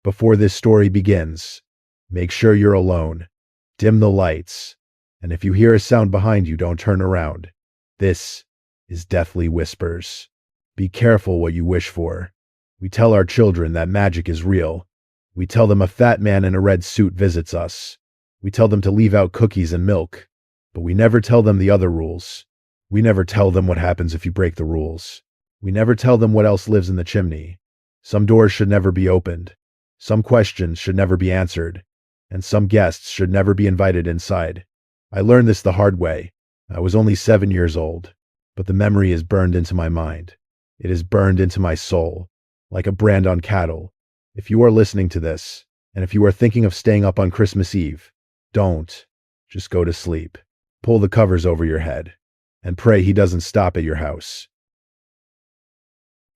Before this story begins, make sure you're alone. Dim the lights. And if you hear a sound behind you, don't turn around. This is Deathly Whispers. Be careful what you wish for. We tell our children that magic is real. We tell them a fat man in a red suit visits us. We tell them to leave out cookies and milk. But we never tell them the other rules. We never tell them what happens if you break the rules. We never tell them what else lives in the chimney. Some doors should never be opened. Some questions should never be answered. And some guests should never be invited inside. I learned this the hard way. I was only 7 years old. But the memory is burned into my mind. It is burned into my soul, like a brand on cattle. If you are listening to this, and if you are thinking of staying up on Christmas Eve, don't. Just go to sleep. Pull the covers over your head, and pray he doesn't stop at your house.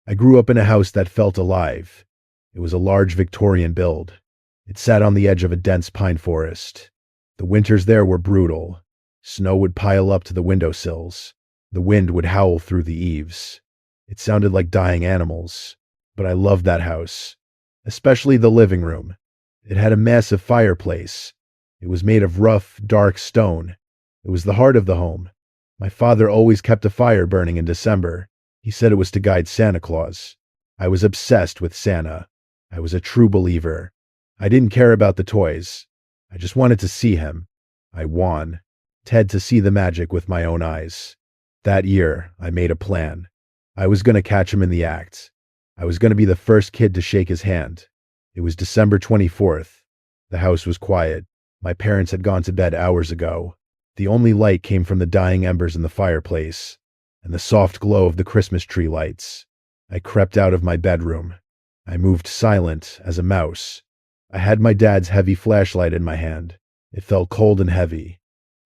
I grew up in a house that felt alive. It was a large Victorian build. It sat on the edge of a dense pine forest. The winters there were brutal. Snow would pile up to the windowsills. The wind would howl through the eaves. It sounded like dying animals. But I loved that house, especially the living room. It had a massive fireplace. It was made of rough, dark stone. It was the heart of the home. My father always kept a fire burning in December. He said it was to guide Santa Claus. I was obsessed with Santa. I was a true believer. I didn't care about the toys. I just wanted to see him. I won. Ted to see the magic with my own eyes. That year, I made a plan. I was going to catch him in the act. I was going to be the first kid to shake his hand. It was December 24th. The house was quiet. My parents had gone to bed hours ago. The only light came from the dying embers in the fireplace and the soft glow of the Christmas tree lights. I crept out of my bedroom. I moved silent as a mouse. I had my dad's heavy flashlight in my hand. It felt cold and heavy.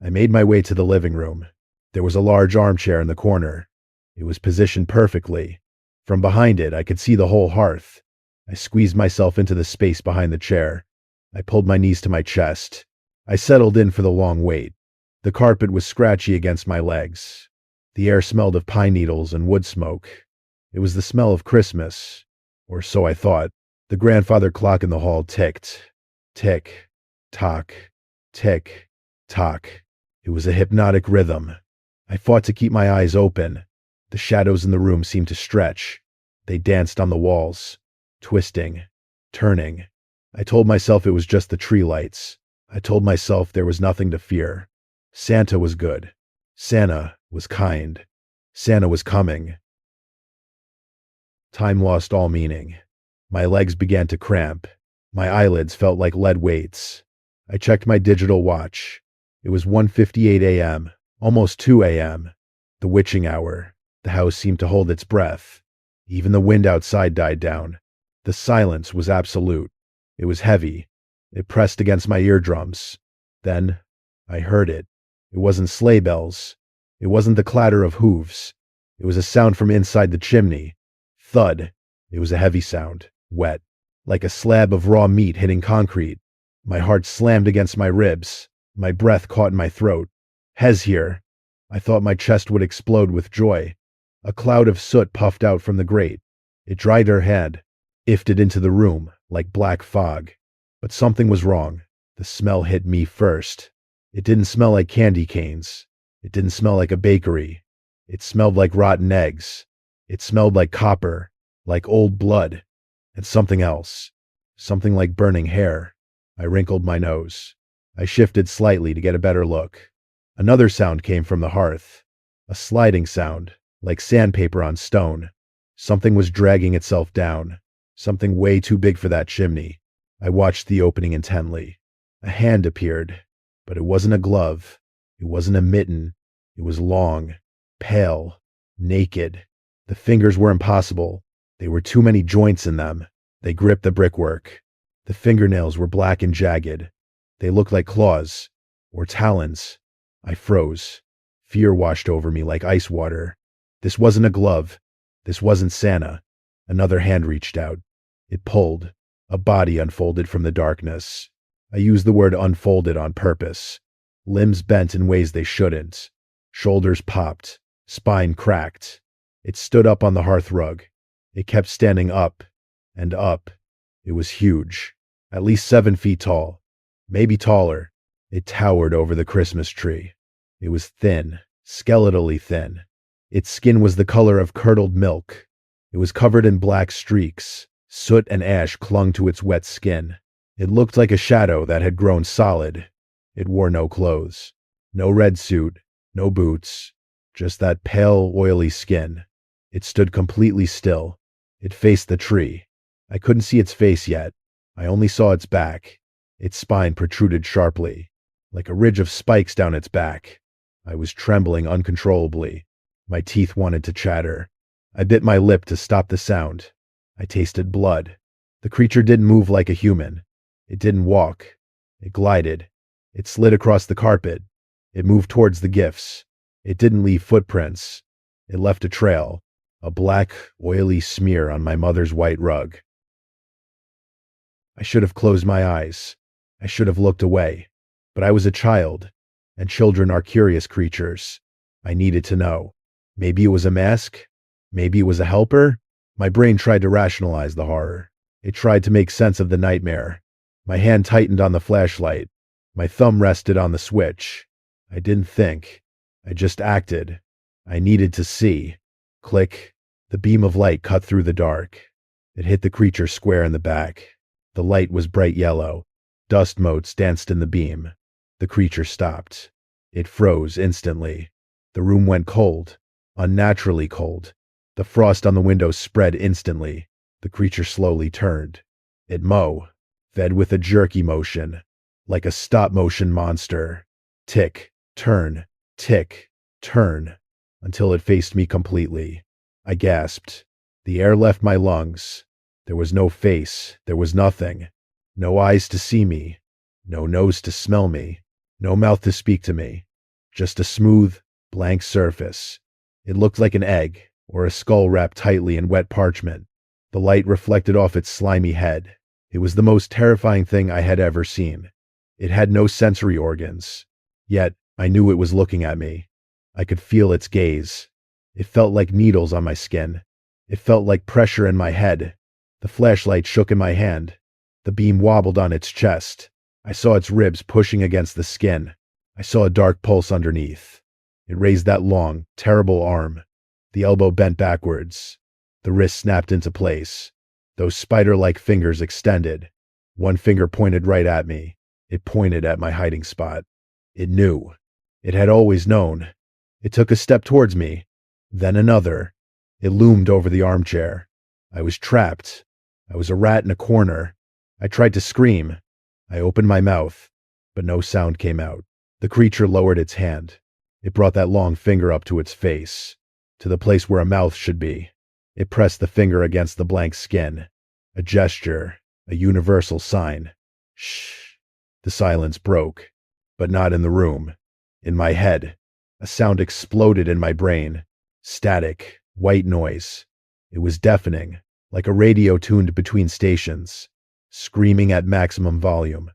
I made my way to the living room. There was a large armchair in the corner. It was positioned perfectly. From behind it, I could see the whole hearth. I squeezed myself into the space behind the chair. I pulled my knees to my chest. I settled in for the long wait. The carpet was scratchy against my legs. The air smelled of pine needles and wood smoke. It was the smell of Christmas, or so I thought. The grandfather clock in the hall ticked. Tick, tock, tick, tock. It was a hypnotic rhythm. I fought to keep my eyes open. The shadows in the room seemed to stretch. They danced on the walls, twisting, turning. I told myself it was just the tree lights. I told myself there was nothing to fear. Santa was good. Santa was kind. Santa was coming. Time lost all meaning. My legs began to cramp. My eyelids felt like lead weights. I checked my digital watch. It was 1:58 a.m., almost 2 a.m. The witching hour. The house seemed to hold its breath. Even the wind outside died down. The silence was absolute. It was heavy. It pressed against my eardrums. Then I heard it. It wasn't sleigh bells. It wasn't the clatter of hooves. It was a sound from inside the chimney. Thud. It was a heavy sound, wet, like a slab of raw meat hitting concrete. My heart slammed against my ribs. My breath caught in my throat. Hez here. I thought my chest would explode with joy. A cloud of soot puffed out from the grate. It dried her head, ifted into the room like black fog. But something was wrong. The smell hit me first. It didn't smell like candy canes. It didn't smell like a bakery. It smelled like rotten eggs. It smelled like copper, like old blood, and something else. Something like burning hair. I wrinkled my nose. I shifted slightly to get a better look. Another sound came from the hearth. A sliding sound, like sandpaper on stone. Something was dragging itself down. Something way too big for that chimney. I watched the opening intently. A hand appeared, but it wasn't a glove. It wasn't a mitten. It was long, pale, naked. The fingers were impossible. There were too many joints in them. They gripped the brickwork. The fingernails were black and jagged. They looked like claws, or talons. I froze. Fear washed over me like ice water. This wasn't a glove. This wasn't Santa. Another hand reached out. It pulled. A body unfolded from the darkness. I used the word unfolded on purpose. Limbs bent in ways they shouldn't. Shoulders popped. Spine cracked. It stood up on the hearth rug. It kept standing up and up It was huge, at least 7 feet tall, maybe taller. It towered over the Christmas tree. It was thin, skeletally thin. Its skin was the color of curdled milk. It was covered in black streaks. Soot and ash clung to its wet skin. It looked like a shadow that had grown solid. It wore no clothes, no red suit, no boots, just that pale, oily skin. It stood completely still. It faced the tree. I couldn't see its face yet. I only saw its back. Its spine protruded sharply, like a ridge of spikes down its back. I was trembling uncontrollably. My teeth wanted to chatter. I bit my lip to stop the sound. I tasted blood. The creature didn't move like a human. It didn't walk. It glided. It slid across the carpet. It moved towards the gifts. It didn't leave footprints. It left a trail, a black, oily smear on my mother's white rug. I should have closed my eyes. I should have looked away. But I was a child, and children are curious creatures. I needed to know. Maybe it was a mask? Maybe it was a helper? My brain tried to rationalize the horror. It tried to make sense of the nightmare. My hand tightened on the flashlight. My thumb rested on the switch. I didn't think. I just acted. I needed to see. Click. The beam of light cut through the dark. It hit the creature square in the back. The light was bright yellow. Dust motes danced in the beam. The creature stopped. It froze instantly. The room went cold, unnaturally cold. The frost on the windows spread instantly. The creature slowly turned. It fed with a jerky motion, like a stop-motion monster. Tick, turn, tick, turn, until it faced me completely. I gasped. The air left my lungs. There was no face. There was nothing. No eyes to see me. No nose to smell me. No mouth to speak to me. Just a smooth, blank surface. It looked like an egg, or a skull wrapped tightly in wet parchment. The light reflected off its slimy head. It was the most terrifying thing I had ever seen. It had no sensory organs. Yet, I knew it was looking at me. I could feel its gaze. It felt like needles on my skin. It felt like pressure in my head. The flashlight shook in my hand. The beam wobbled on its chest. I saw its ribs pushing against the skin. I saw a dark pulse underneath. It raised that long, terrible arm. The elbow bent backwards. The wrist snapped into place. Those spider-like fingers extended. One finger pointed right at me. It pointed at my hiding spot. It knew. It had always known. It took a step towards me. Then another. It loomed over the armchair. I was trapped. I was a rat in a corner. I tried to scream. I opened my mouth, but no sound came out. The creature lowered its hand. It brought that long finger up to its face, to the place where a mouth should be. It pressed the finger against the blank skin. A gesture, a universal sign. Shh. The silence broke, but not in the room. In my head, a sound exploded in my brain. Static, white noise. It was deafening, like a radio tuned between stations, screaming at maximum volume.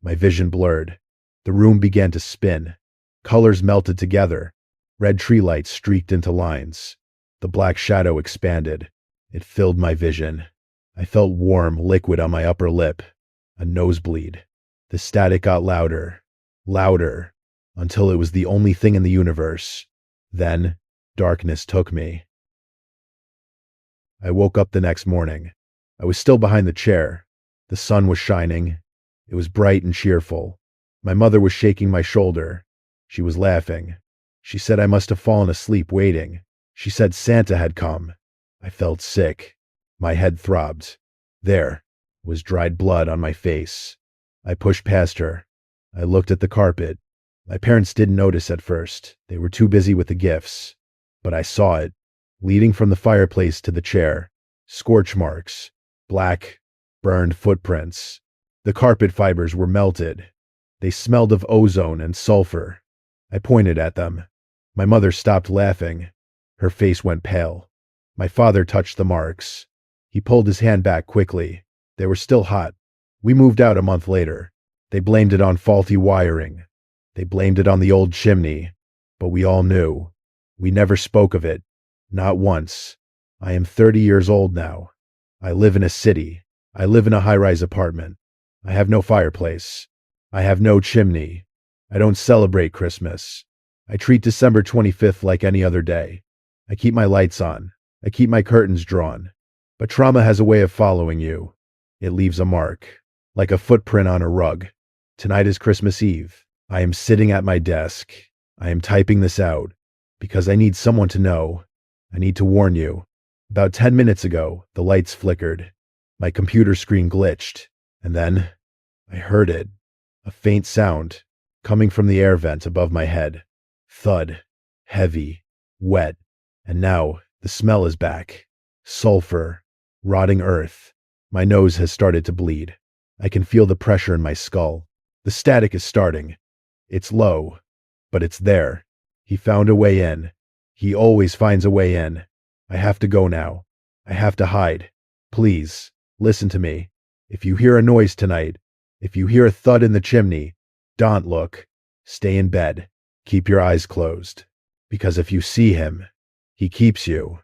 My vision blurred. The room began to spin. Colors melted together. Red tree lights streaked into lines. The black shadow expanded. It filled my vision. I felt warm liquid on my upper lip. A nosebleed. The static got louder, louder, until it was the only thing in the universe. Then, darkness took me. I woke up the next morning. I was still behind the chair. The sun was shining. It was bright and cheerful. My mother was shaking my shoulder. She was laughing. She said I must have fallen asleep waiting. She said Santa had come. I felt sick. My head throbbed. There was dried blood on my face. I pushed past her. I looked at the carpet. My parents didn't notice at first. They were too busy with the gifts. But I saw it, leading from the fireplace to the chair. Scorch marks. Black, burned footprints. The carpet fibers were melted. They smelled of ozone and sulfur. I pointed at them. My mother stopped laughing. Her face went pale. My father touched the marks. He pulled his hand back quickly. They were still hot. We moved out a month later. They blamed it on faulty wiring. They blamed it on the old chimney. But we all knew. We never spoke of it. Not once. I am 30 years old now. I live in a city. I live in a high-rise apartment. I have no fireplace. I have no chimney. I don't celebrate Christmas. I treat December 25th like any other day. I keep my lights on. I keep my curtains drawn. But trauma has a way of following you. It leaves a mark, like a footprint on a rug. Tonight is Christmas Eve. I am sitting at my desk. I am typing this out because I need someone to know. I need to warn you. About 10 minutes ago, the lights flickered. My computer screen glitched, and then I heard it. A faint sound coming from the air vent above my head. Thud. Heavy. Wet. And now the smell is back. Sulfur. Rotting earth. My nose has started to bleed. I can feel the pressure in my skull. The static is starting. It's low, but it's there. He found a way in. He always finds a way in. I have to go now. I have to hide. Please, listen to me. If you hear a noise tonight, if you hear a thud in the chimney, don't look. Stay in bed. Keep your eyes closed. Because if you see him, he keeps you.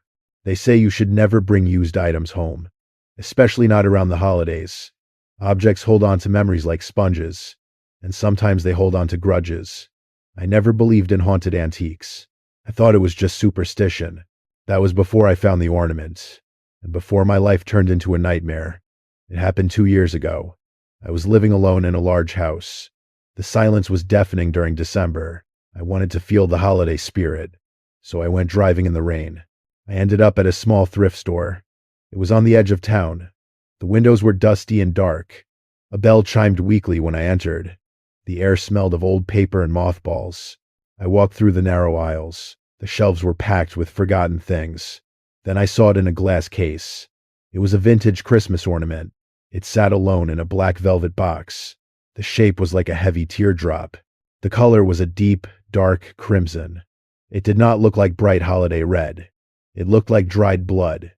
They say you should never bring used items home, especially not around the holidays. Objects hold on to memories like sponges, and sometimes they hold on to grudges. I never believed in haunted antiques. I thought it was just superstition. That was before I found the ornament, and before my life turned into a nightmare. It happened 2 years ago. I was living alone in a large house. The silence was deafening during December. I wanted to feel the holiday spirit, so I went driving in the rain. I ended up at a small thrift store. It was on the edge of town. The windows were dusty and dark. A bell chimed weakly when I entered. The air smelled of old paper and mothballs. I walked through the narrow aisles. The shelves were packed with forgotten things. Then I saw it in a glass case. It was a vintage Christmas ornament. It sat alone in a black velvet box. The shape was like a heavy teardrop. The color was a deep, dark crimson. It did not look like bright holiday red. It looked like dried blood.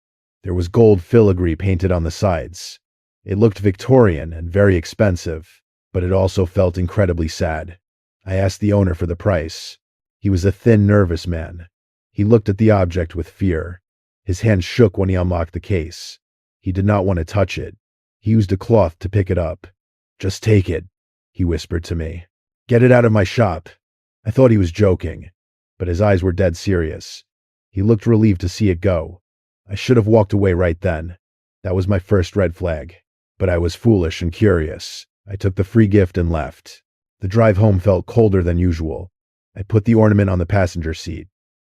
There was gold filigree painted on the sides. It looked Victorian and very expensive, but it also felt incredibly sad. I asked the owner for the price. He was a thin, nervous man. He looked at the object with fear. His hand shook when he unlocked the case. He did not want to touch it. He used a cloth to pick it up. "Just take it," he whispered to me. "Get it out of my shop." I thought he was joking, but his eyes were dead serious. He looked relieved to see it go. I should have walked away right then. That was my first red flag. But I was foolish and curious. I took the free gift and left. The drive home felt colder than usual. I put the ornament on the passenger seat.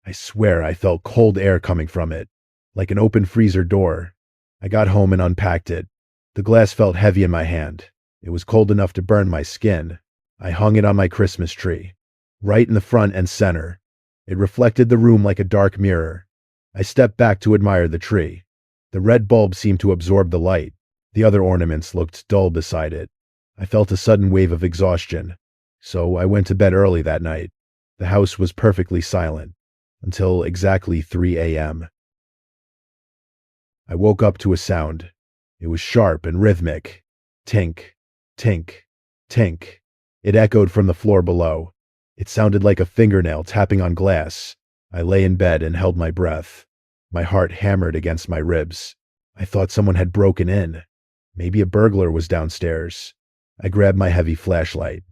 I swear I felt cold air coming from it, like an open freezer door. I got home and unpacked it. The glass felt heavy in my hand. It was cold enough to burn my skin. I hung it on my Christmas tree, right in the front and center. It reflected the room like a dark mirror. I stepped back to admire the tree. The red bulb seemed to absorb the light. The other ornaments looked dull beside it. I felt a sudden wave of exhaustion, so I went to bed early that night. The house was perfectly silent, until exactly 3 a.m. I woke up to a sound. It was sharp and rhythmic. Tink, tink, tink. It echoed from the floor below. It sounded like a fingernail tapping on glass. I lay in bed and held my breath. My heart hammered against my ribs. I thought someone had broken in. Maybe a burglar was downstairs. I grabbed my heavy flashlight.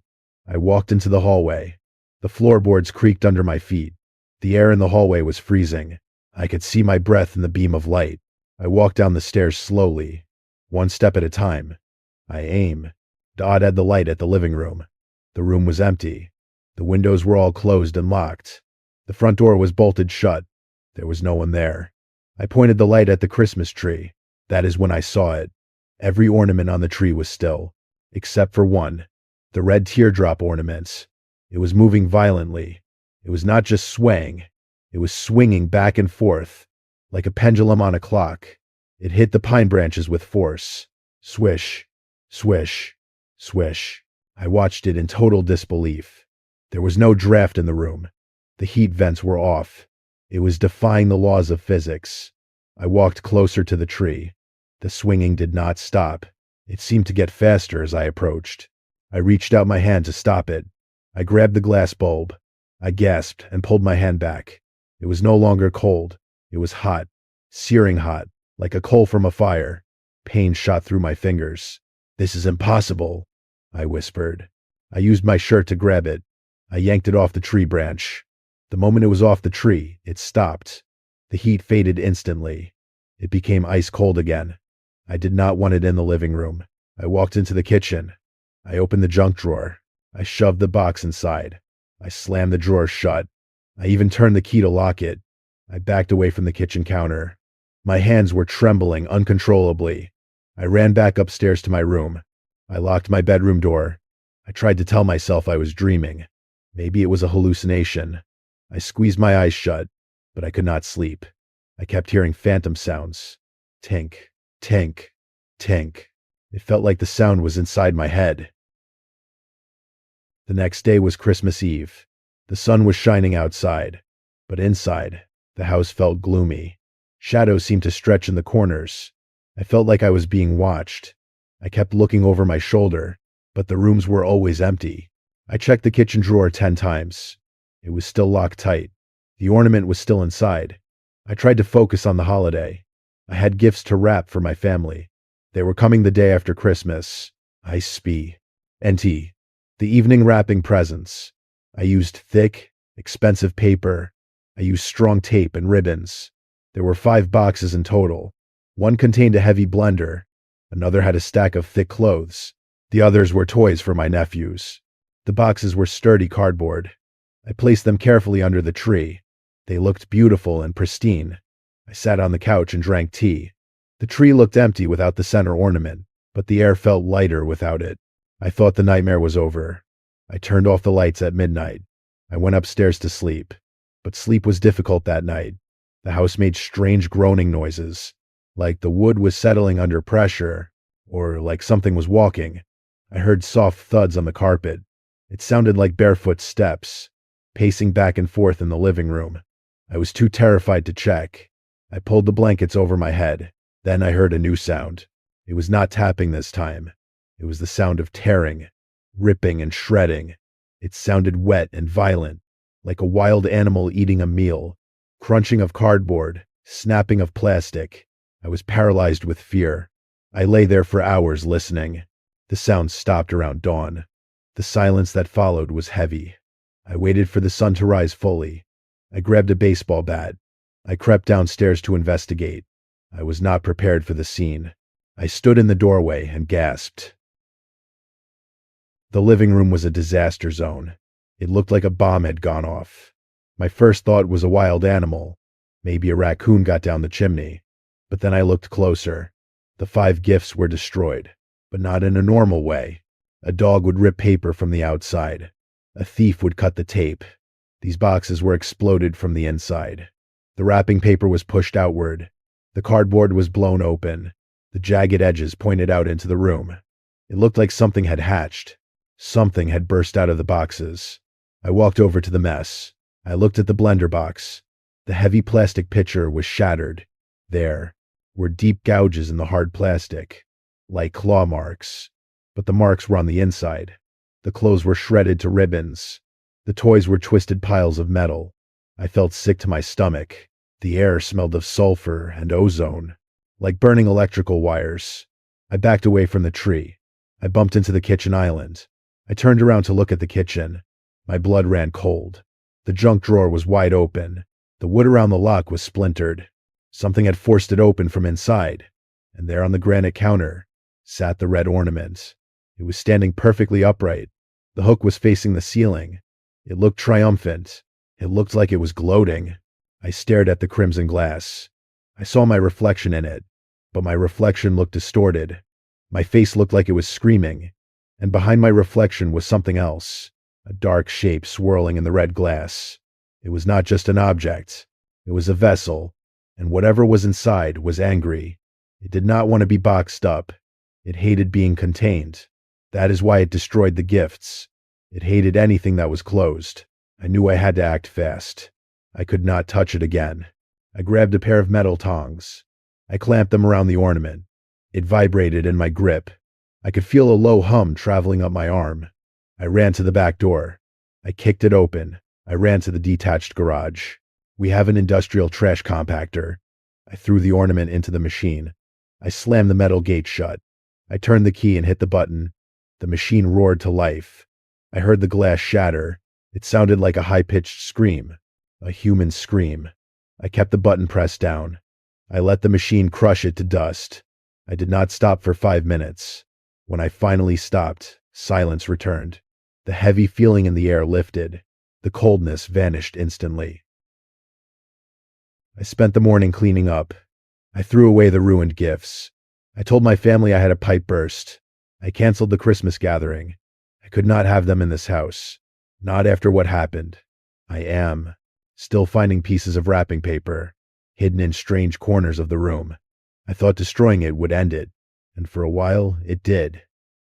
I walked into the hallway. The floorboards creaked under my feet. The air in the hallway was freezing. I could see my breath in the beam of light. I walked down the stairs slowly, one step at a time. I dotted the light at the living room. The room was empty. The windows were all closed and locked. The front door was bolted shut. There was no one there. I pointed the light at the Christmas tree. That is when I saw it. Every ornament on the tree was still, except for one, the red teardrop ornament. It was moving violently. It was not just swaying. It was swinging back and forth, like a pendulum on a clock. It hit the pine branches with force. Swish, swish, swish. I watched it in total disbelief. There was no draft in the room. The heat vents were off. It was defying the laws of physics. I walked closer to the tree. The swinging did not stop. It seemed to get faster as I approached. I reached out my hand to stop it. I grabbed the glass bulb. I gasped and pulled my hand back. It was no longer cold. It was hot, searing hot, like a coal from a fire. Pain shot through my fingers. "This is impossible," I whispered. I used my shirt to grab it. I yanked it off the tree branch. The moment it was off the tree, it stopped. The heat faded instantly. It became ice cold again. I did not want it in the living room. I walked into the kitchen. I opened the junk drawer. I shoved the box inside. I slammed the drawer shut. I even turned the key to lock it. I backed away from the kitchen counter. My hands were trembling uncontrollably. I ran back upstairs to my room. I locked my bedroom door. I tried to tell myself I was dreaming. Maybe it was a hallucination. I squeezed my eyes shut, but I could not sleep. I kept hearing phantom sounds. Tink, tink, tink. It felt like the sound was inside my head. The next day was Christmas Eve. The sun was shining outside, but inside, the house felt gloomy. Shadows seemed to stretch in the corners. I felt like I was being watched. I kept looking over my shoulder, but the rooms were always empty. I checked the kitchen drawer 10 times. It was still locked tight. The ornament was still inside. I tried to focus on the holiday. I had gifts to wrap for my family. They were coming the day after Christmas. I spee. NT. The evening wrapping presents. I used thick, expensive paper. I used strong tape and ribbons. There were 5 boxes in total. One contained a heavy blender. Another had a stack of thick clothes. The others were toys for my nephews. The boxes were sturdy cardboard. I placed them carefully under the tree. They looked beautiful and pristine. I sat on the couch and drank tea. The tree looked empty without the center ornament, but the air felt lighter without it. I thought the nightmare was over. I turned off the lights at midnight. I went upstairs to sleep, but sleep was difficult that night. The house made strange groaning noises, like the wood was settling under pressure, or like something was walking. I heard soft thuds on the carpet. It sounded like barefoot steps, pacing back and forth in the living room. I was too terrified to check. I pulled the blankets over my head. Then I heard a new sound. It was not tapping this time. It was the sound of tearing, ripping and shredding. It sounded wet and violent, like a wild animal eating a meal. Crunching of cardboard, snapping of plastic. I was paralyzed with fear. I lay there for hours listening. The sound stopped around dawn. The silence that followed was heavy. I waited for the sun to rise fully. I grabbed a baseball bat. I crept downstairs to investigate. I was not prepared for the scene. I stood in the doorway and gasped. The living room was a disaster zone. It looked like a bomb had gone off. My first thought was a wild animal. Maybe a raccoon got down the chimney. But then I looked closer. The 5 gifts were destroyed, but not in a normal way. A dog would rip paper from the outside. A thief would cut the tape. These boxes were exploded from the inside. The wrapping paper was pushed outward. The cardboard was blown open. The jagged edges pointed out into the room. It looked like something had hatched. Something had burst out of the boxes. I walked over to the mess. I looked at the blender box. The heavy plastic pitcher was shattered. There were deep gouges in the hard plastic, like claw marks. But the marks were on the inside. The clothes were shredded to ribbons. The toys were twisted piles of metal. I felt sick to my stomach. The air smelled of sulfur and ozone, like burning electrical wires. I backed away from the tree. I bumped into the kitchen island. I turned around to look at the kitchen. My blood ran cold. The junk drawer was wide open. The wood around the lock was splintered. Something had forced it open from inside, and there on the granite counter sat the red ornament. It was standing perfectly upright. The hook was facing the ceiling. It looked triumphant. It looked like it was gloating. I stared at the crimson glass. I saw my reflection in it, but my reflection looked distorted. My face looked like it was screaming, and behind my reflection was something else, a dark shape swirling in the red glass. It was not just an object. It was a vessel, and whatever was inside was angry. It did not want to be boxed up. It hated being contained. That is why it destroyed the gifts. It hated anything that was closed. I knew I had to act fast. I could not touch it again. I grabbed a pair of metal tongs. I clamped them around the ornament. It vibrated in my grip. I could feel a low hum traveling up my arm. I ran to the back door. I kicked it open. I ran to the detached garage. We have an industrial trash compactor. I threw the ornament into the machine. I slammed the metal gate shut. I turned the key and hit the button. The machine roared to life. I heard the glass shatter. It sounded like a high-pitched scream. A human scream. I kept the button pressed down. I let the machine crush it to dust. I did not stop for 5 minutes. When I finally stopped, silence returned. The heavy feeling in the air lifted. The coldness vanished instantly. I spent the morning cleaning up. I threw away the ruined gifts. I told my family I had a pipe burst. I canceled the Christmas gathering. I could not have them in this house. Not after what happened. I am still finding pieces of wrapping paper, hidden in strange corners of the room. I thought destroying it would end it, and for a while it did.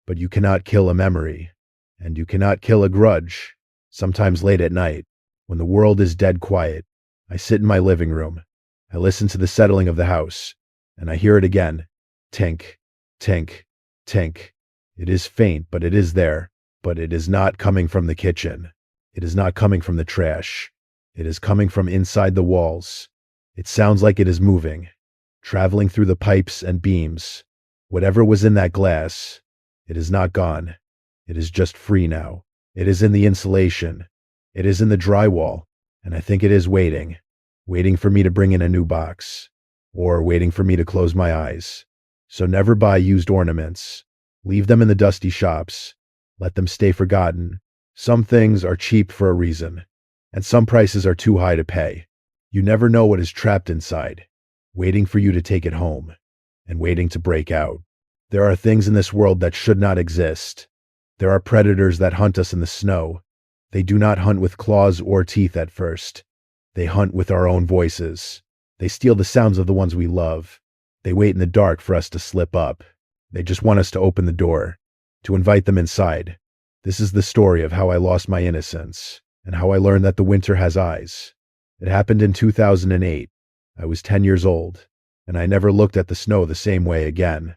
But you cannot kill a memory, and you cannot kill a grudge. Sometimes late at night, when the world is dead quiet, I sit in my living room. I listen to the settling of the house, and I hear it again. Tink, tink, tink. It is faint, but it is there. But it is not coming from the kitchen. It is not coming from the trash. It is coming from inside the walls. It sounds like it is moving, traveling through the pipes and beams. Whatever was in that glass, it is not gone. It is just free now. It is in the insulation. It is in the drywall, and I think it is waiting for me to bring in a new box, or waiting for me to close my eyes. So never buy used ornaments. Leave them in the dusty shops. Let them stay forgotten. Some things are cheap for a reason, and some prices are too high to pay. You never know what is trapped inside, waiting for you to take it home, and waiting to break out. There are things in this world that should not exist. There are predators that hunt us in the snow. They do not hunt with claws or teeth at first. They hunt with our own voices. They steal the sounds of the ones we love. They wait in the dark for us to slip up. They just want us to open the door, to invite them inside. This is the story of how I lost my innocence, and how I learned that the winter has eyes. It happened in 2008. I was 10 years old, and I never looked at the snow the same way again.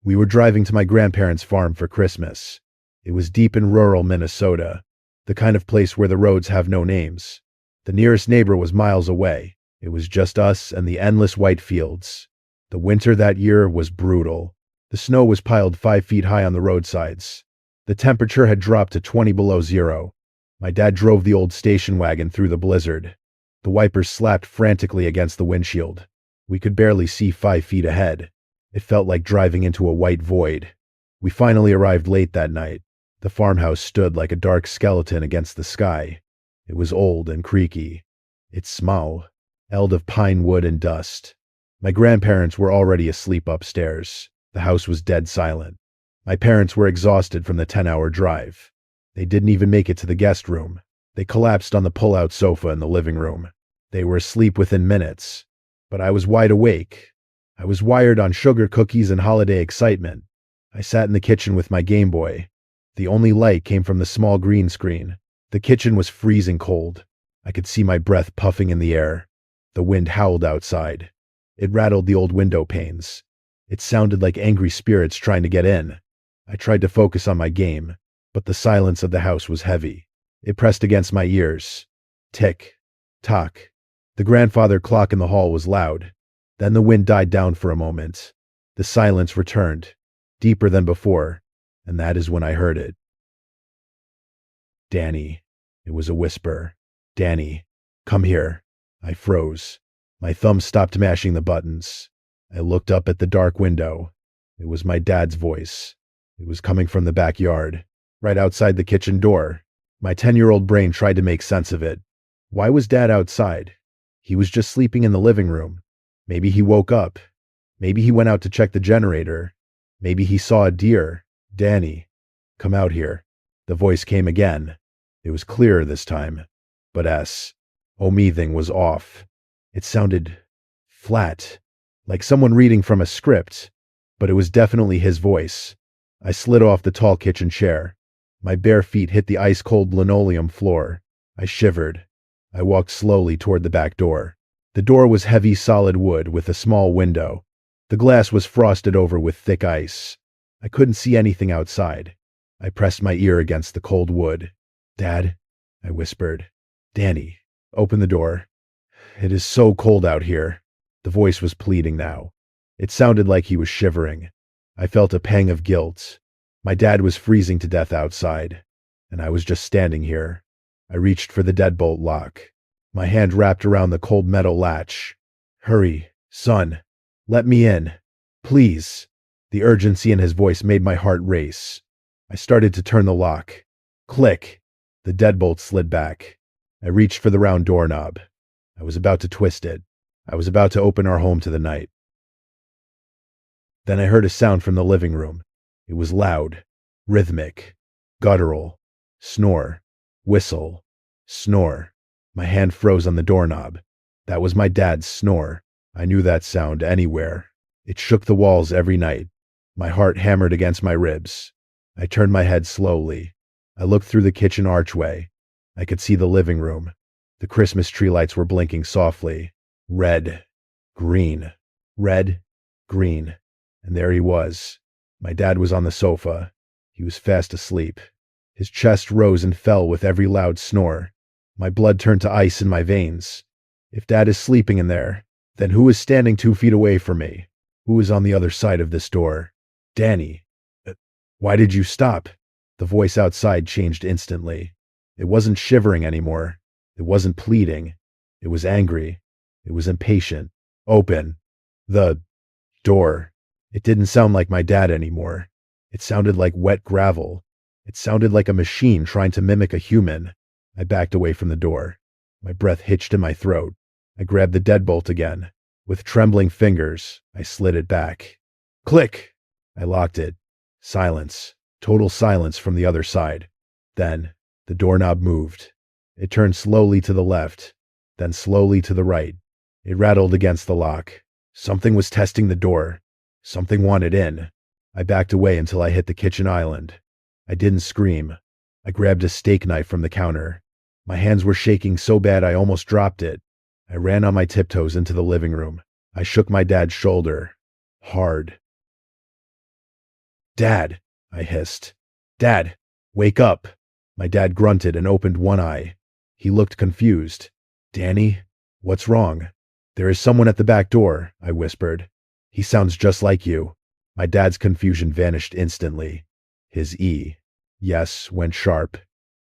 We were driving to my grandparents' farm for Christmas. It was deep in rural Minnesota, the kind of place where the roads have no names. The nearest neighbor was miles away. It was just us and the endless white fields. The winter that year was brutal. The snow was piled 5 feet high on the roadsides. The temperature had dropped to 20 below zero. My dad drove the old station wagon through the blizzard. The wipers slapped frantically against the windshield. We could barely see 5 feet ahead. It felt like driving into a white void. We finally arrived late that night. The farmhouse stood like a dark skeleton against the sky. It was old and creaky. Its smell smelled of pine wood and dust. My grandparents were already asleep upstairs. The house was dead silent. My parents were exhausted from the 10-hour drive. They didn't even make it to the guest room. They collapsed on the pull-out sofa in the living room. They were asleep within minutes. But I was wide awake. I was wired on sugar cookies and holiday excitement. I sat in the kitchen with my Game Boy. The only light came from the small green screen. The kitchen was freezing cold. I could see my breath puffing in the air. The wind howled outside. It rattled the old window panes. It sounded like angry spirits trying to get in. I tried to focus on my game, but the silence of the house was heavy. It pressed against my ears. Tick, tock. The grandfather clock in the hall was loud. Then the wind died down for a moment. The silence returned, deeper than before, and that is when I heard it. Danny. It was a whisper. Danny, come here. I froze. My thumb stopped mashing the buttons. I looked up at the dark window. It was my dad's voice. It was coming from the backyard, right outside the kitchen door. My 10-year-old brain tried to make sense of it. Why was Dad outside? He was just sleeping in the living room. Maybe he woke up. Maybe he went out to check the generator. Maybe he saw a deer. Danny, come out here. The voice came again. It was clearer this time. But me thing was off. It sounded flat, like someone reading from a script, but it was definitely his voice. I slid off the tall kitchen chair. My bare feet hit the ice-cold linoleum floor. I shivered. I walked slowly toward the back door. The door was heavy solid wood with a small window. The glass was frosted over with thick ice. I couldn't see anything outside. I pressed my ear against the cold wood. Dad, I whispered. Danny, open the door. It is so cold out here. The voice was pleading now. It sounded like he was shivering. I felt a pang of guilt. My dad was freezing to death outside, and I was just standing here. I reached for the deadbolt lock. My hand wrapped around the cold metal latch. Hurry, son. Let me in. Please. The urgency in his voice made my heart race. I started to turn the lock. Click. The deadbolt slid back. I reached for the round doorknob. I was about to twist it. I was about to open our home to the night. Then I heard a sound from the living room. It was loud, rhythmic, guttural. Snore, whistle, snore. My hand froze on the doorknob. That was my dad's snore. I knew that sound anywhere. It shook the walls every night. My heart hammered against my ribs. I turned my head slowly. I looked through the kitchen archway. I could see the living room. The Christmas tree lights were blinking softly. Red, green, red, green. And there he was. My dad was on the sofa. He was fast asleep. His chest rose and fell with every loud snore. My blood turned to ice in my veins. If Dad is sleeping in there, then who is standing 2 feet away from me? Who is on the other side of this door? Danny. Why did you stop? The voice outside changed instantly. It wasn't shivering anymore. It wasn't pleading. It was angry. It was impatient. Open the door. It didn't sound like my dad anymore. It sounded like wet gravel. It sounded like a machine trying to mimic a human. I backed away from the door. My breath hitched in my throat. I grabbed the deadbolt again. With trembling fingers, I slid it back. Click! I locked it. Silence. Total silence from the other side. Then, the doorknob moved. It turned slowly to the left, then slowly to the right. It rattled against the lock. Something was testing the door. Something wanted in. I backed away until I hit the kitchen island. I didn't scream. I grabbed a steak knife from the counter. My hands were shaking so bad I almost dropped it. I ran on my tiptoes into the living room. I shook my dad's shoulder. Hard. Dad, I hissed. Dad, wake up. My dad grunted and opened one eye. He looked confused. Danny, what's wrong? There is someone at the back door, I whispered. He sounds just like you. My dad's confusion vanished instantly. His yes, went sharp.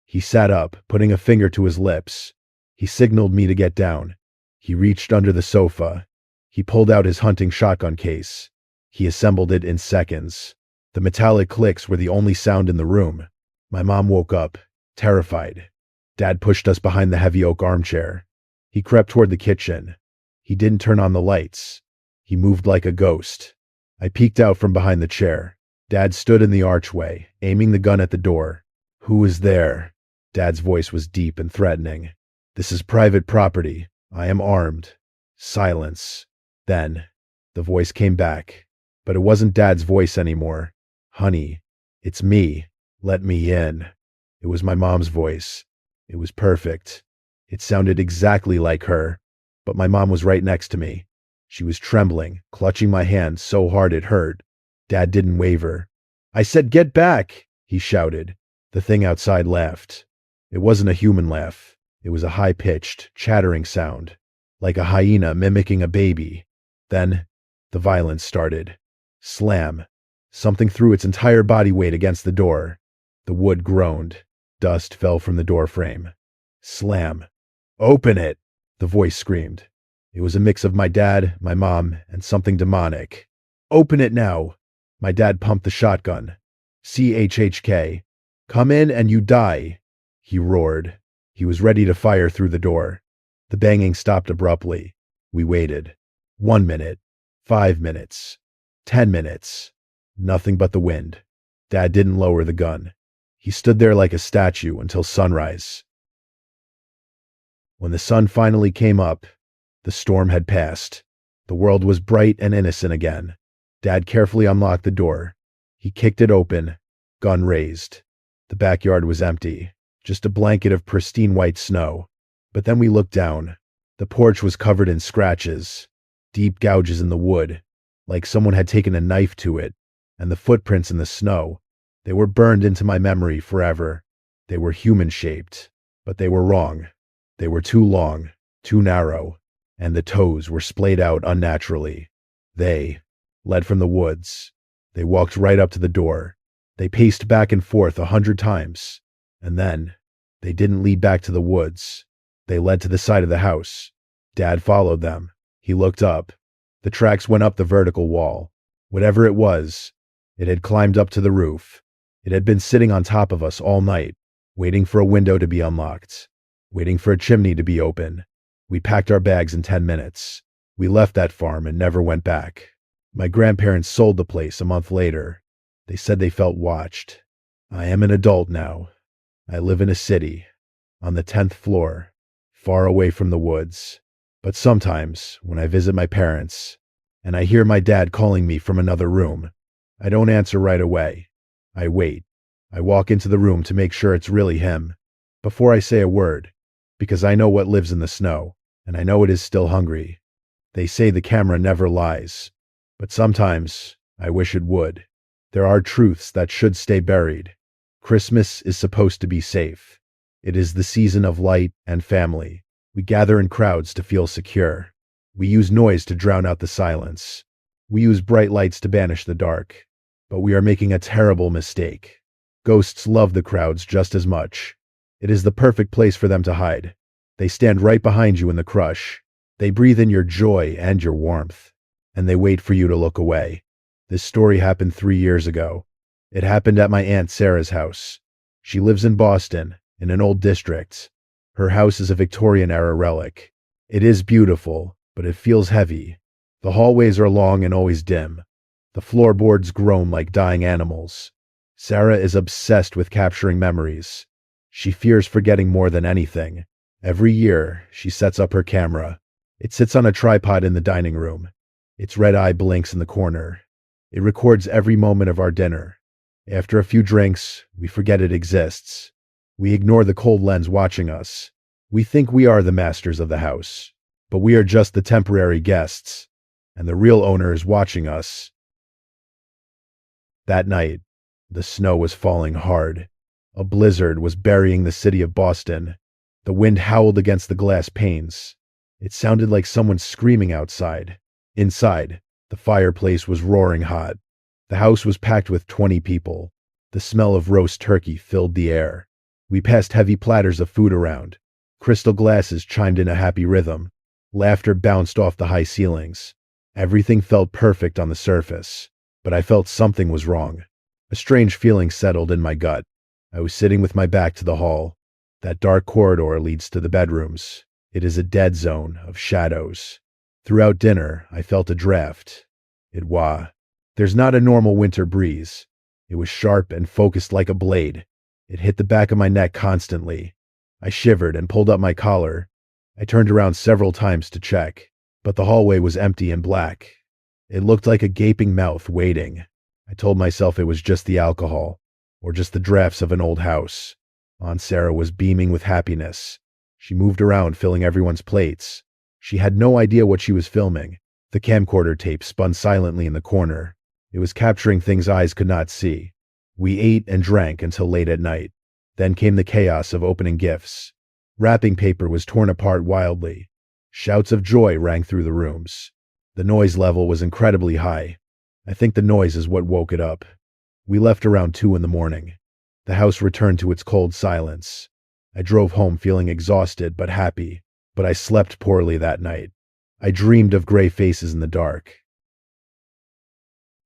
He sat up, putting a finger to his lips. He signaled me to get down. He reached under the sofa. He pulled out his hunting shotgun case. He assembled it in seconds. The metallic clicks were the only sound in the room. My mom woke up, terrified. Dad pushed us behind the heavy oak armchair. He crept toward the kitchen. He didn't turn on the lights. He moved like a ghost. I peeked out from behind the chair. Dad stood in the archway, aiming the gun at the door. Who is there? Dad's voice was deep and threatening. This is private property. I am armed. Silence. Then, the voice came back. But it wasn't Dad's voice anymore. Honey, it's me. Let me in. It was my mom's voice. It was perfect. It sounded exactly like her. But my mom was right next to me. She was trembling, clutching my hand so hard it hurt. Dad didn't waver. I said, get back, he shouted. The thing outside laughed. It wasn't a human laugh. It was a high-pitched, chattering sound, like a hyena mimicking a baby. Then, the violence started. Slam. Something threw its entire body weight against the door. The wood groaned. Dust fell from the door frame. Slam. Open it, the voice screamed. It was a mix of my dad, my mom, and something demonic. Open it now. My dad pumped the shotgun. CHHK. Come in and you die, he roared. He was ready to fire through the door. The banging stopped abruptly. We waited. 1 minute. 5 minutes. 10 minutes. Nothing but the wind. Dad didn't lower the gun. He stood there like a statue until sunrise. When the sun finally came up, the storm had passed. The world was bright and innocent again. Dad carefully unlocked the door. He kicked it open, gun raised. The backyard was empty, just a blanket of pristine white snow. But then we looked down. The porch was covered in scratches, deep gouges in the wood, like someone had taken a knife to it, and the footprints in the snow. They were burned into my memory forever. They were human-shaped, but they were wrong. They were too long, too narrow, and the toes were splayed out unnaturally. They led from the woods. They walked right up to the door. They paced back and forth 100 times. And then, they didn't lead back to the woods. They led to the side of the house. Dad followed them. He looked up. The tracks went up the vertical wall. Whatever it was, it had climbed up to the roof. It had been sitting on top of us all night, waiting for a window to be unlocked, waiting for a chimney to be open. We packed our bags in 10 minutes. We left that farm and never went back. My grandparents sold the place a month later. They said they felt watched. I am an adult now. I live in a city, on the 10th floor, far away from the woods. But sometimes, when I visit my parents, and I hear my dad calling me from another room, I don't answer right away. I wait. I walk into the room to make sure it's really him, before I say a word, because I know what lives in the snow, and I know it is still hungry. They say the camera never lies, but sometimes I wish it would. There are truths that should stay buried. Christmas is supposed to be safe. It is the season of light and family. We gather in crowds to feel secure. We use noise to drown out the silence. We use bright lights to banish the dark. But we are making a terrible mistake. Ghosts love the crowds just as much. It is the perfect place for them to hide. They stand right behind you in the crush. They breathe in your joy and your warmth. And they wait for you to look away. This story happened 3 years ago. It happened at my Aunt Sarah's house. She lives in Boston, in an old district. Her house is a Victorian-era relic. It is beautiful, but it feels heavy. The hallways are long and always dim. The floorboards groan like dying animals. Sarah is obsessed with capturing memories. She fears forgetting more than anything. Every year, she sets up her camera. It sits on a tripod in the dining room. Its red eye blinks in the corner. It records every moment of our dinner. After a few drinks, we forget it exists. We ignore the cold lens watching us. We think we are the masters of the house, but we are just the temporary guests, and the real owner is watching us. That night, the snow was falling hard. A blizzard was burying the city of Boston. The wind howled against the glass panes. It sounded like someone screaming outside. Inside, the fireplace was roaring hot. The house was packed with 20 people. The smell of roast turkey filled the air. We passed heavy platters of food around. Crystal glasses chimed in a happy rhythm. Laughter bounced off the high ceilings. Everything felt perfect on the surface, but I felt something was wrong. A strange feeling settled in my gut. I was sitting with my back to the hall. That dark corridor leads to the bedrooms. It is a dead zone of shadows. Throughout dinner, I felt a draft. There's not a normal winter breeze. It was sharp and focused like a blade. It hit the back of my neck constantly. I shivered and pulled up my collar. I turned around several times to check, but the hallway was empty and black. It looked like a gaping mouth waiting. I told myself it was just the alcohol, or just the drafts of an old house. Aunt Sarah was beaming with happiness. She moved around, filling everyone's plates. She had no idea what she was filming. The camcorder tape spun silently in the corner. It was capturing things eyes could not see. We ate and drank until late at night. Then came the chaos of opening gifts. Wrapping paper was torn apart wildly. Shouts of joy rang through the rooms. The noise level was incredibly high. I think the noise is what woke it up. We left around 2 in the morning. The house returned to its cold silence. I drove home feeling exhausted but happy, but I slept poorly that night. I dreamed of gray faces in the dark.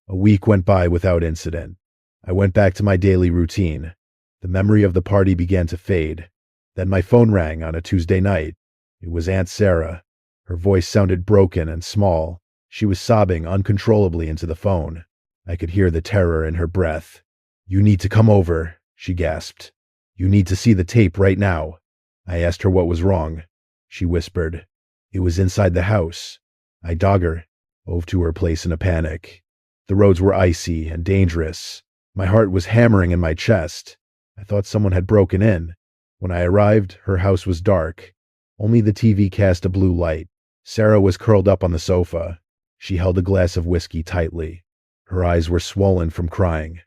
A week went by without incident. I went back to my daily routine. The memory of the party began to fade. Then my phone rang on a Tuesday night. It was Aunt Sarah. Her voice sounded broken and small. She was sobbing uncontrollably into the phone. I could hear the terror in her breath. "You need to come over," she gasped. "You need to see the tape right now." I asked her what was wrong. She whispered, "It was inside the house." I drove to her place in a panic. The roads were icy and dangerous. My heart was hammering in my chest. I thought someone had broken in. When I arrived, her house was dark. Only the TV cast a blue light. Sarah was curled up on the sofa. She held a glass of whiskey tightly. Her eyes were swollen from crying.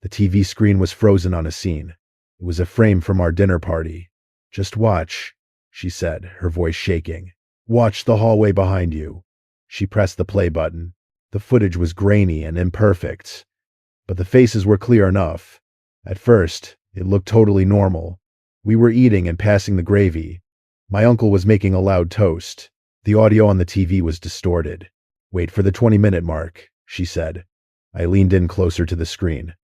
The TV screen was frozen on a scene. It was a frame from our dinner party. "Just watch," she said, her voice shaking. "Watch the hallway behind you." She pressed the play button. The footage was grainy and imperfect, but the faces were clear enough. At first, it looked totally normal. We were eating and passing the gravy. My uncle was making a loud toast. The audio on the TV was distorted. "Wait for the 20-minute mark," she said. I leaned in closer to the screen.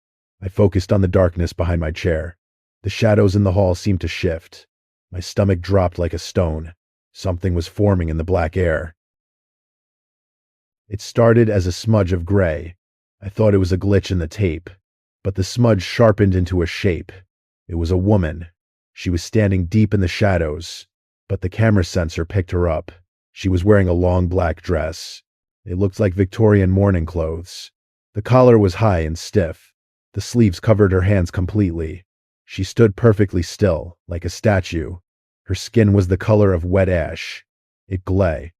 I focused on the darkness behind my chair. The shadows in the hall seemed to shift. My stomach dropped like a stone. Something was forming in the black air. It started as a smudge of gray. I thought it was a glitch in the tape, but the smudge sharpened into a shape. It was a woman. She was standing deep in the shadows, but the camera sensor picked her up. She was wearing a long black dress. It looked like Victorian mourning clothes. The collar was high and stiff. The sleeves covered her hands completely. She stood perfectly still, like a statue. Her skin was the color of wet ash. It glowed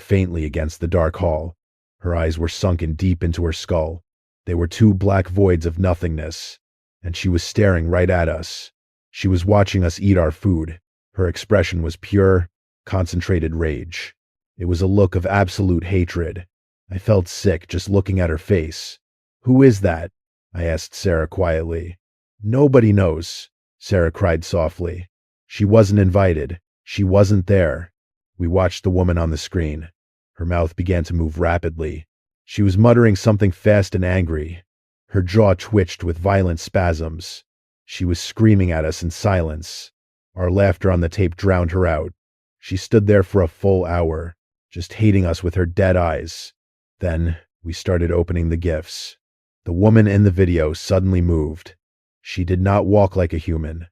faintly against the dark hall. Her eyes were sunken deep into her skull. They were two black voids of nothingness, and she was staring right at us. She was watching us eat our food. Her expression was pure, concentrated rage. It was a look of absolute hatred. I felt sick just looking at her face. "Who is that?" I asked Sarah quietly. "Nobody knows," Sarah cried softly. "She wasn't invited. She wasn't there." We watched the woman on the screen. Her mouth began to move rapidly. She was muttering something fast and angry. Her jaw twitched with violent spasms. She was screaming at us in silence. Our laughter on the tape drowned her out. She stood there for a full hour, just hating us with her dead eyes. Then we started opening the gifts. The woman in the video suddenly moved. She did not walk like a human.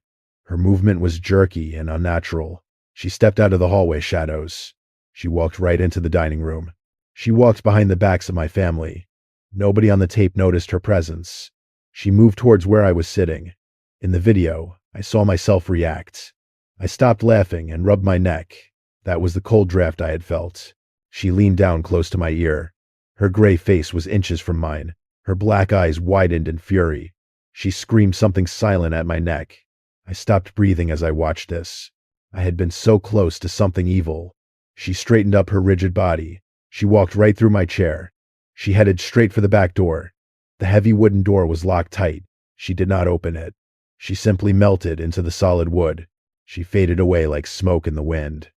Her movement was jerky and unnatural. She stepped out of the hallway shadows. She walked right into the dining room. She walked behind the backs of my family. Nobody on the tape noticed her presence. She moved towards where I was sitting. In the video, I saw myself react. I stopped laughing and rubbed my neck. That was the cold draft I had felt. She leaned down close to my ear. Her gray face was inches from mine. Her black eyes widened in fury. She screamed something silent at my neck. I stopped breathing as I watched this. I had been so close to something evil. She straightened up her rigid body. She walked right through my chair. She headed straight for the back door. The heavy wooden door was locked tight. She did not open it. She simply melted into the solid wood. She faded away like smoke in the wind.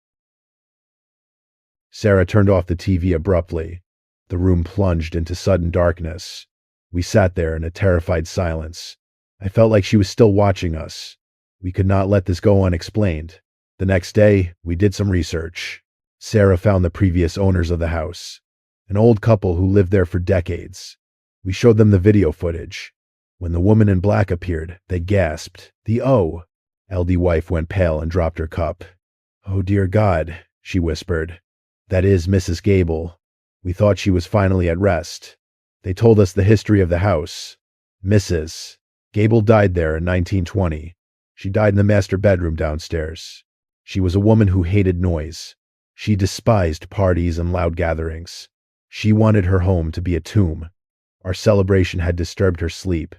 Sarah turned off the TV abruptly. The room plunged into sudden darkness. We sat there in a terrified silence. I felt like she was still watching us. We could not let this go unexplained. The next day, we did some research. Sarah found the previous owners of the house, an old couple who lived there for decades. We showed them the video footage. When the woman in black appeared, they gasped. The LD wife went pale and dropped her cup. "Oh, dear God," she whispered. "That is Mrs. Gable. We thought she was finally at rest." They told us the history of the house. Mrs. Gable died there in 1920. She died in the master bedroom downstairs. She was a woman who hated noise. She despised parties and loud gatherings. She wanted her home to be a tomb. Our celebration had disturbed her sleep.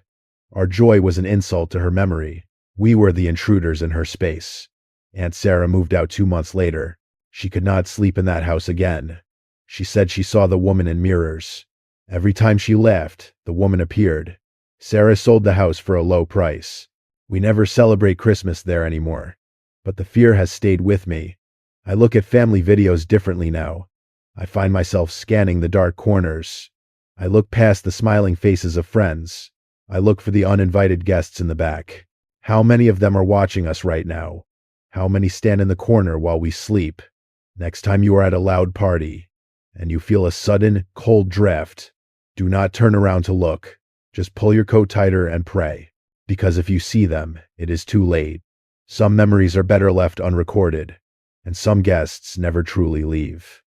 Our joy was an insult to her memory. We were the intruders in her space. Aunt Sarah moved out 2 months later. She could not sleep in that house again. She said she saw the woman in mirrors. Every time she laughed, the woman appeared. Sarah sold the house for a low price. We never celebrate Christmas there anymore. But the fear has stayed with me. I look at family videos differently now. I find myself scanning the dark corners. I look past the smiling faces of friends. I look for the uninvited guests in the back. How many of them are watching us right now? How many stand in the corner while we sleep? Next time you are at a loud party and you feel a sudden, cold draft, do not turn around to look. Just pull your coat tighter and pray. Because if you see them, it is too late. Some memories are better left unrecorded, and some guests never truly leave.